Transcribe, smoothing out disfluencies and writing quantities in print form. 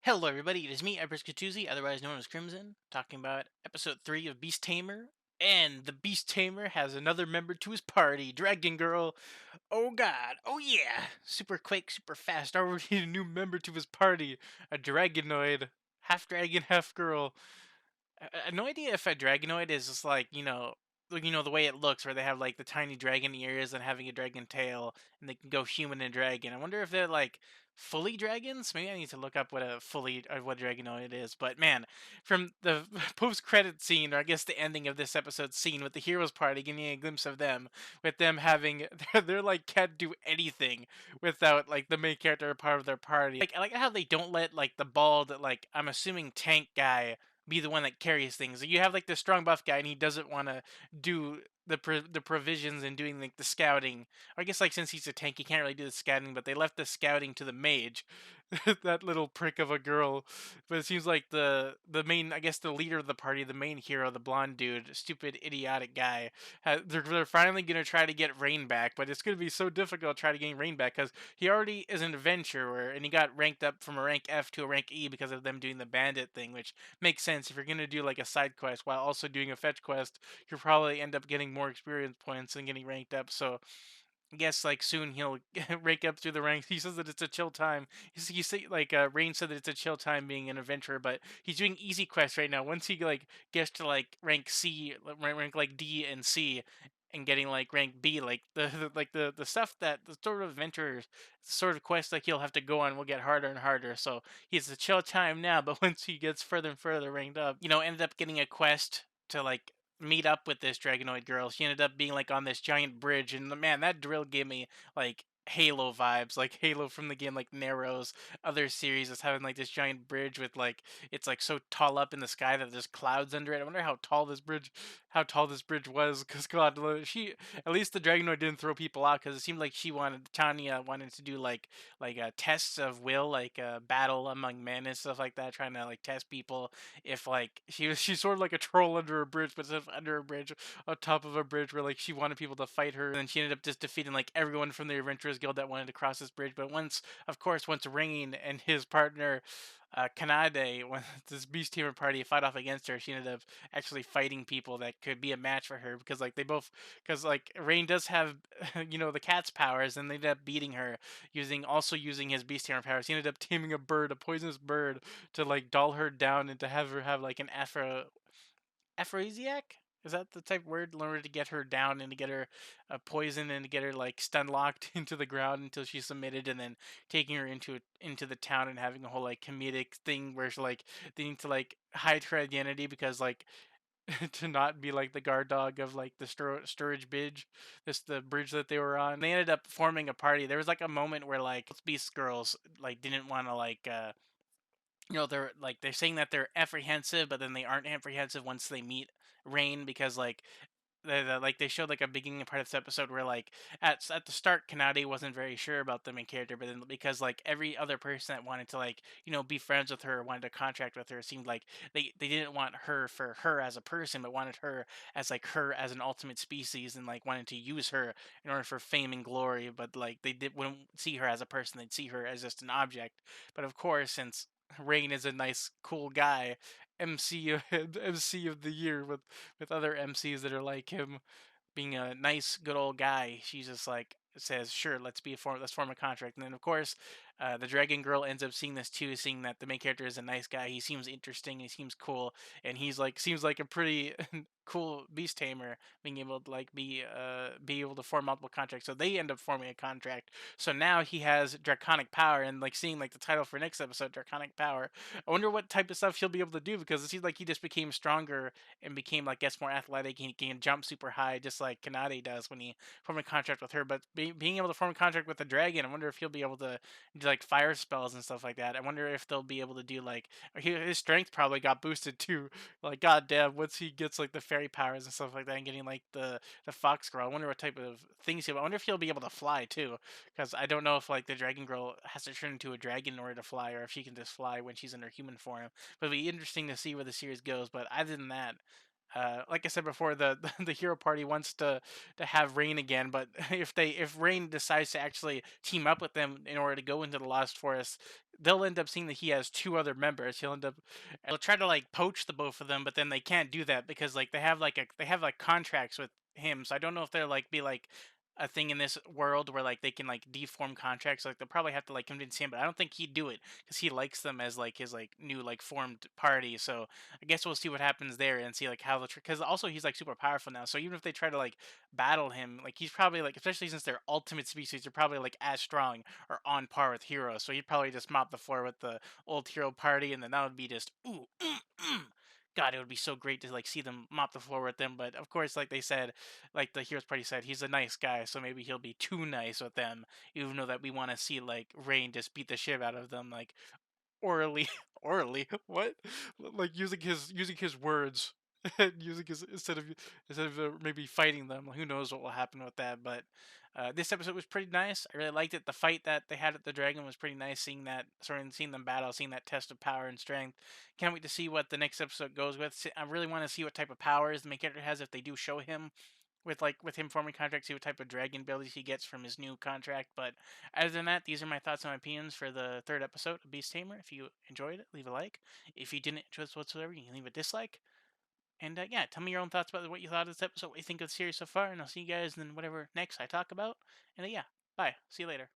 Hello, everybody. It is me, Empress Katuzi, otherwise known as Crimson, talking about episode 3 of Beast Tamer. And the Beast Tamer has another member to his party, Dragon Girl. Oh god, oh yeah! Super quick, super fast, already a new member to his party. A Dragonoid. Half dragon, half girl. No idea if a Dragonoid is just like the way it looks, where they have like the tiny dragon ears and having a dragon tail, and they can go human and dragon. I wonder if they're like fully dragons. Maybe I need to look up what a fully what Dragonoid is. But man, from the post-credit scene, or I guess the ending of this episode scene with the heroes party, getting a glimpse of them, with them having they're like can't do anything without like the main character a part of their party. Like I like how they don't let like the bald, like I'm assuming tank guy be the one that carries things. You have like the strong buff guy, and he doesn't want to do the provisions and doing like the scouting. I guess like since he's a tank, he can't really do the scouting. But they left the scouting to the mage, that little prick of a girl. But it seems like the main, I guess the leader of the party, the main hero, the blonde dude, stupid idiotic guy. They're finally gonna try to get Rain back, but it's gonna be so difficult to try to gain Rain back because he already is an adventurer, and he got ranked up from a rank F to a rank E because of them doing the bandit thing, which makes sense. If you're gonna do like a side quest while also doing a fetch quest, you'll probably end up getting more experience points and getting ranked up. So I guess like soon he'll rank up through the ranks. He says that it's a chill time. He say like Rain said that it's a chill time being an adventurer, but he's doing easy quests right now. Once he like gets to like rank C, rank like D and C, and getting like rank B, like the stuff that the sort of adventurers, sort of quests like he'll have to go on will get harder and harder. So he's a chill time now, but once he gets further and further ranked up, ended up getting a quest to like meet up with this Dragonoid girl. She ended up being like on this giant bridge, and man, that drill gave me like Halo vibes, like Halo from the game, like Narrows. Other series is having like this giant bridge with like it's like so tall up in the sky that there's clouds under it. I wonder how tall this bridge was. Because God, she at least the Dragonoid didn't throw people out because it seemed like Tanya wanted to do like tests of will, like battle among men and stuff like that, trying to like test people if like she's sort of like a troll under a bridge, but instead of under a bridge, on top of a bridge where like she wanted people to fight her, and then she ended up just defeating like everyone from the Adventurers Guild that wanted to cross this bridge. But once Rain and his partner Kanade, when this Beast Tamer party fought off against her, she ended up actually fighting people that could be a match for her because like because like Rain does have the cat's powers, and they ended up beating her using his Beast Tamer powers. He ended up taming a poisonous bird, to like doll her down and to have her have like an aphrodisiac. Is that the type of word in order to get her down and to get her poisoned and to get her like stun locked into the ground until she's submitted, and then taking her into the town and having a whole like comedic thing where like they need to like hide her identity because like to not be like the guard dog of like the storage bridge, the bridge that they were on. They ended up forming a party. There was like a moment where like Beast girls like didn't want to like they're saying that they're apprehensive, but then they aren't apprehensive once they meet Rain because like like they showed like a beginning part of this episode where like at the start Kanade wasn't very sure about the main character, but then because like every other person that wanted to like be friends with her, wanted to contract with her, it seemed like they didn't want her for her as a person, but wanted her as an ultimate species, and like wanted to use her in order for fame and glory. But like wouldn't see her as a person, they'd see her as just an object. But of course, since Rain is a nice, cool guy, MC of the year with other MCs that are like him, being a nice, good old guy. She's just like says, "Sure, let's form a contract." And then of course, the Dragon Girl ends up seeing this too, seeing that the main character is a nice guy. He seems interesting. He seems cool, and he's like seems like a pretty cool beast tamer, being able to like be able to form multiple contracts. So they end up forming a contract. So now he has draconic power, and like seeing like the title for next episode, draconic power. I wonder what type of stuff he'll be able to do because it seems like he just became stronger and became like gets more athletic. He can jump super high, just like Kanade does when he formed a contract with her. But being able to form a contract with the dragon, I wonder if he'll be able to do like fire spells and stuff like that. I wonder if they'll be able to do like his strength probably got boosted too. Like goddamn, once he gets like the fairy powers and stuff like that, and getting like the fox girl, I wonder what type of things he'll. I wonder if he'll be able to fly too, because I don't know if like the dragon girl has to turn into a dragon in order to fly, or if she can just fly when she's in her human form. But it'll be interesting to see where the series goes. But other than that, Like I said before, the hero party wants to have Rain again, but if Rain decides to actually team up with them in order to go into the Lost Forest, they'll end up seeing that he has two other members. They'll try to like poach the both of them, but then they can't do that because like they have like contracts with him. So I don't know if they're like be like a thing in this world where like they can like deform contracts. Like they'll probably have to like convince him, but I don't think he'd do it because he likes them as like his like new like formed party. So I guess we'll see what happens there and see like how the because also he's like super powerful now. So even if they try to like battle him, like he's probably like, especially since they're ultimate species, they're probably like as strong or on par with heroes. So he'd probably just mop the floor with the old hero party, and then that would be just ooh. God, it would be so great to like see them mop the floor with them, but of course, like they said, like the Heroes Party said, he's a nice guy, so maybe he'll be too nice with them. Even though that we want to see like Rain just beat the shit out of them, like orally, orally. What? Like using his words, using his instead of maybe fighting them. Who knows what will happen with that? But this episode was pretty nice. I really liked it. The fight that they had at the dragon was pretty nice. Seeing that, seeing them battle, seeing that test of power and strength. Can't wait to see what the next episode goes with. I really want to see what type of powers the main character has if they do show him with him forming contracts, see what type of dragon abilities he gets from his new contract. But other than that, these are my thoughts and my opinions for the third episode of Beast Tamer. If you enjoyed it, leave a like. If you didn't enjoy this whatsoever, you can leave a dislike. And yeah, tell me your own thoughts about what you thought of this episode, what you think of the series so far, and I'll see you guys in whatever next I talk about. And yeah, bye. See you later.